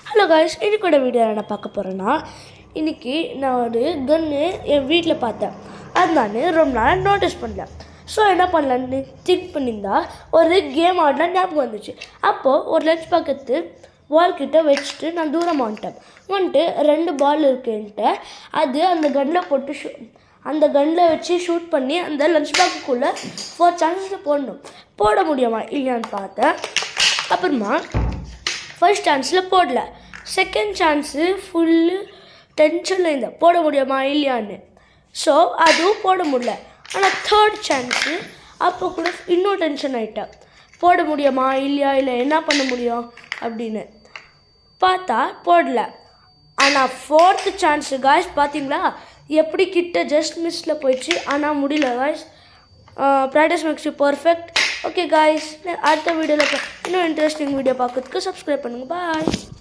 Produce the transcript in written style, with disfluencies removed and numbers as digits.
Hello guys, இன்னைக்கோட video என்ன பார்க்க போகிறேன்னா, இன்றைக்கி நான் ஒரு கன்று என் வீட்டில் பார்த்தேன். அது நான் ரொம்ப நாள் நோட்டீஸ் பண்ணல. ஸோ என்ன பண்ணலான்னு திங்க் பண்ணியிருந்தா ஒரு கேம் ஆடலாம் ஞாபகம் வந்துச்சு. அப்போது ஒரு லஞ்ச் பக்கத்து வால்கிட்ட வச்சுட்டு நான் தூரம் வந்துட்டு 2 பால் இருக்குன்ட்டு அது அந்த கன்னில் போட்டு அந்த கன்னில் வச்சு ஷூட் பண்ணி அந்த லஞ்ச் பாக்குக்குள்ளே 4 சான்ஸில் போட முடியுமா இல்லையான்னு பார்த்தேன். அப்புறமா ஃபர்ஸ்ட் சான்ஸில் போடல, செகண்ட் சான்ஸு ஃபுல்லு டென்ஷனில் இருந்தேன் போட முடியுமா இல்லையான்னு. ஸோ அதுவும் போட முடியல. ஆனால் தேர்ட் சான்ஸு அப்போ கூட இன்னும் டென்ஷன் ஆகிட்டேன், போட முடியுமா இல்லையா, இல்லை என்ன பண்ண முடியும் அப்படின்னு பார்த்தா போடல. ஆனால் ஃபோர்த்து சான்ஸு காய்ஸ் பார்த்தீங்களா எப்படி கிட்ட ஜஸ்ட் மிஸ்ஸில் போயிடுச்சு. ஆனால் முடியல guys. Practice makes you perfect. Okay guys, அடுத்த வீடியோவில் இன்னும் இன்ட்ரெஸ்டிங் வீடியோ பார்க்கறதுக்கு சப்ஸ்கிரைப் பண்ணுங்கள். பாய்.